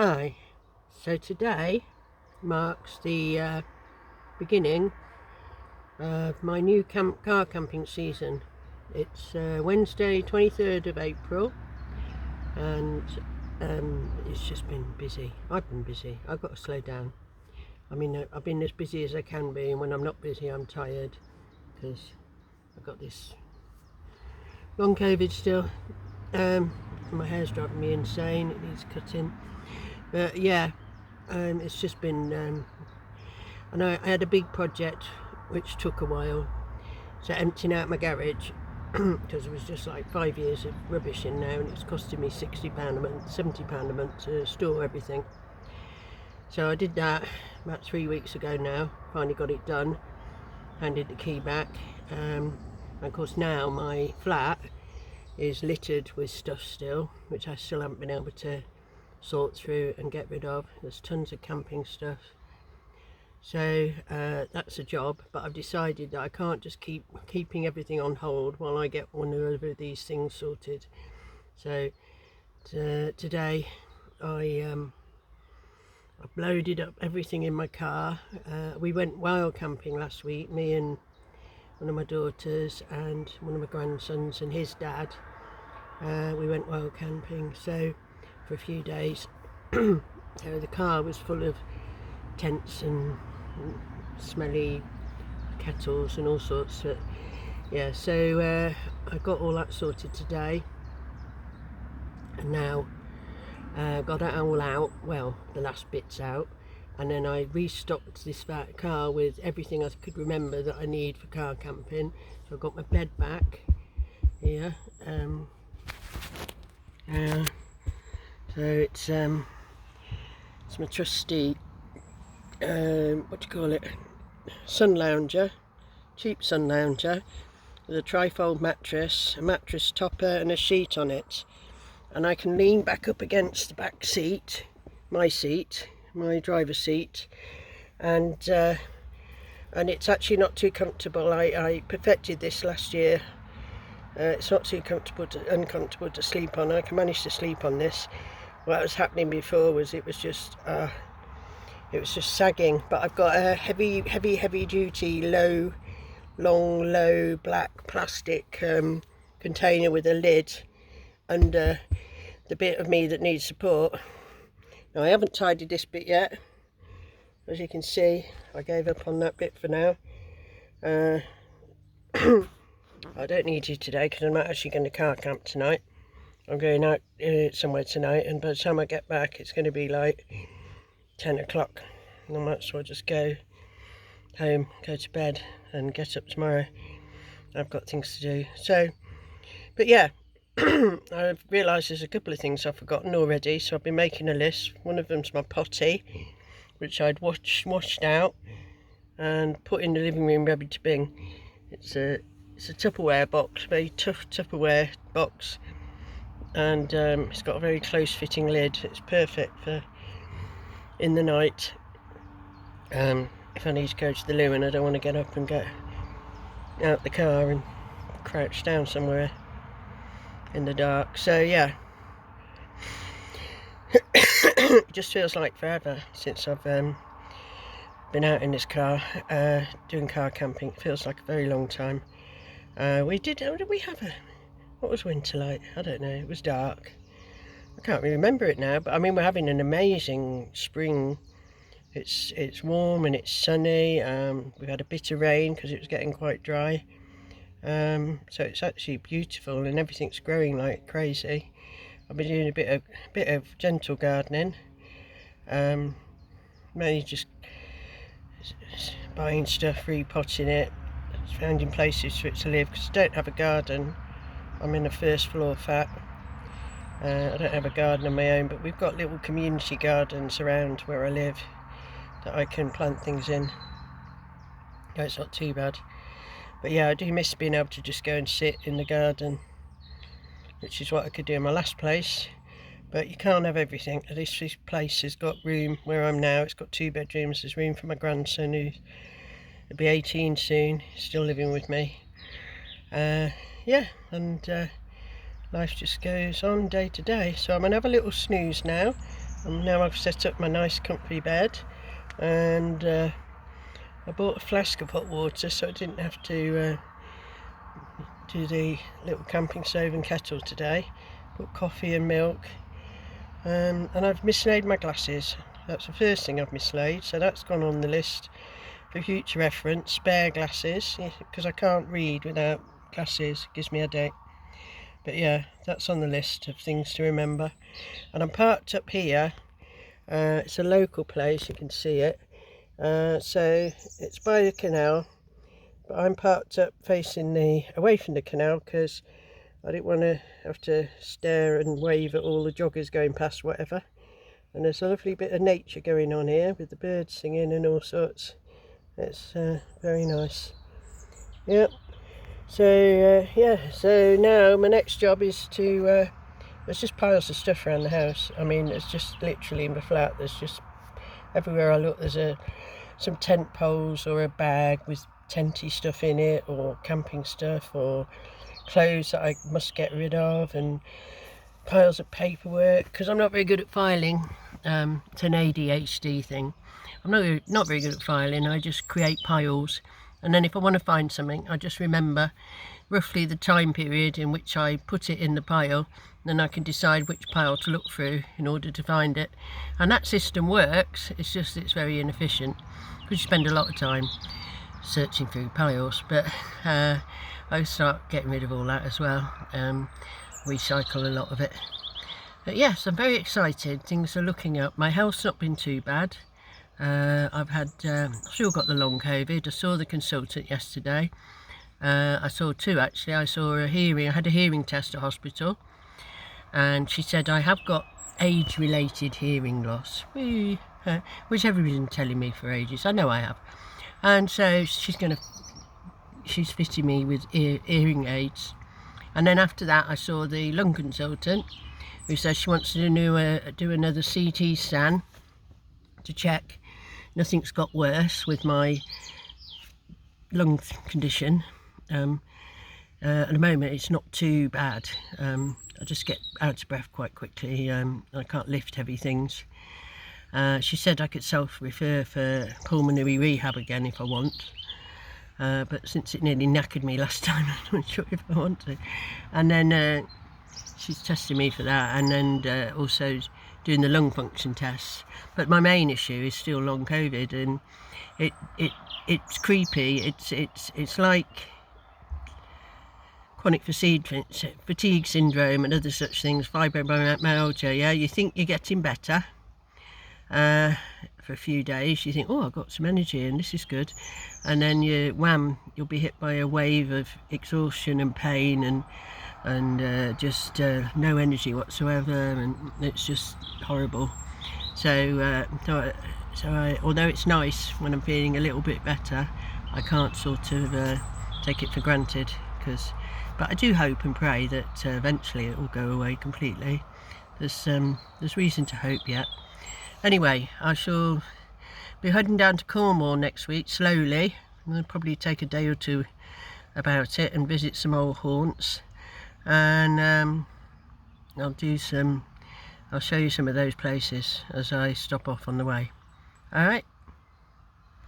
Hi, so today marks the beginning of my new car camping season. It's Wednesday 23rd of April and it's just been busy. I've been busy. I've got to slow down. I mean, I've been as busy as I can be, and when I'm not busy I'm tired because I've got this long COVID still. My hair's driving me insane, it needs cutting. But yeah, it's just been and I had a big project which took a while, so emptying out my garage because it was just like 5 years of rubbish in there, and it's costing me £60 a month, £70 a month to store everything. So I did that about 3 weeks ago now, finally got it done, handed the key back, and of course now my flat is littered with stuff still, which I still haven't been able to sort through and get rid of. There's tons of camping stuff. So that's a job, but I've decided that I can't just keep keeping everything on hold while I get one of these things sorted. So today I've loaded up everything in my car. We went wild camping last week, me and one of my daughters and one of my grandsons and his dad. We went wild camping, so for a few days. The car was full of tents and smelly kettles and all sorts of, yeah, so I got all that sorted today, and now got it all out, well, the last bits out, and then I restocked this car with everything I could remember that I need for car camping. So I got my bed back here, so it's my trusty what do you call it, sun lounger, cheap sun lounger with a trifold mattress, a mattress topper and a sheet on it, and I can lean back up against the back seat, my driver's seat, and it's actually not too comfortable. I perfected this last year. It's not too uncomfortable to sleep on. I can manage to sleep on this. What was happening before was it was just sagging, but I've got a heavy duty low black plastic container with a lid under the bit of me that needs support. Now I haven't tidied this bit yet, as you can see. I gave up on that bit for now. I don't need you today because I'm not actually going to car camp tonight. I'm going out somewhere tonight, and by the time I get back it's going to be like 10 o'clock, and I might as well just go home, go to bed and get up tomorrow. I've got things to do. So, but yeah, I've realised there's a couple of things I've forgotten already, so I've been making a list. One of them's my potty, which I'd washed out and put in the living room ready to bing. It's a Tupperware box, very tough Tupperware box, and it's got a very close fitting lid. It's perfect for in the night, if I need to go to the loo and I don't want to get up and get out the car and crouch down somewhere in the dark. So yeah, it just feels like forever since I've been out in this car doing car camping. It feels like a very long time. What was winter like? I don't know, it was dark. I can't really remember it now, but I mean, we're having an amazing spring. It's warm and it's sunny. We've had a bit of rain because it was getting quite dry. So it's actually beautiful and everything's growing like crazy. I've been doing a bit of gentle gardening. Mainly just buying stuff, repotting it, finding places for it to live, because I don't have a garden. I'm in a first floor flat. I don't have a garden of my own, but we've got little community gardens around where I live that I can plant things in. No, it's not too bad. But yeah, I do miss being able to just go and sit in the garden, which is what I could do in my last place. But you can't have everything. This place has got room where I'm now. It's got 2 bedrooms. There's room for my grandson, who'll be 18 soon, still living with me. Yeah, and life just goes on day to day. So I'm going to have a little snooze now Now I've set up my nice comfy bed, and I bought a flask of hot water so I didn't have to do the little camping stove and kettle today. Put coffee and milk, and I've mislaid my glasses. That's the first thing I've mislaid, so that's gone on the list for future reference. Spare glasses, because I can't read without glasses, it gives me a headache. But yeah, that's on the list of things to remember. And I'm parked up here. It's a local place, you can see it. So it's by the canal, but I'm parked up facing away from the canal because I didn't want to have to stare and wave at all the joggers going past, whatever. And there's a lovely bit of nature going on here with the birds singing and all sorts. It's very nice. Yep. So yeah, so now my next job is to there's just piles of stuff around the house. I mean, it's just literally in the flat, there's just everywhere I look, there's some tent poles or a bag with tenty stuff in it, or camping stuff, or clothes that I must get rid of, and piles of paperwork, because I'm not very good at filing. It's an ADHD thing. I'm not very good at filing. I just create piles, and then if I want to find something, I just remember roughly the time period in which I put it in the pile, then I can decide which pile to look through in order to find it. And that system works, it's just it's very inefficient because you spend a lot of time searching through piles. But I start getting rid of all that as well, recycle a lot of it. But yes, I'm very excited. Things are looking up. My health's not been too bad. I've still got the long COVID. I saw the consultant yesterday. I saw two actually. I had a hearing test at hospital, and she said I have got age-related hearing loss, which everybody's been telling me for ages. I know I have. And so she's fitting me with hearing aids. And then after that I saw the lung consultant, who says she wants to do another CT scan to check nothing's got worse with my lung condition. At the moment it's not too bad. I just get out of breath quite quickly. I can't lift heavy things. She said I could self-refer for pulmonary rehab again if I want. But since it nearly knackered me last time, I'm not sure if I want to. And then she's testing me for that, and then also doing the lung function tests. But my main issue is still long COVID, and it's creepy. It's like chronic fatigue syndrome and other such things, fibromyalgia. Yeah, you think you're getting better for a few days. You think, oh, I've got some energy and this is good, and then you'll be hit by a wave of exhaustion and pain and just no energy whatsoever, and it's just horrible. So although it's nice when I'm feeling a little bit better, I can't sort of take it for granted, but I do hope and pray that eventually it will go away completely. There's reason to hope yet. Anyway, I shall be heading down to Cornwall next week slowly. I'll probably take a day or two about it and visit some old haunts, and I'll show you some of those places as I stop off on the way. Alright.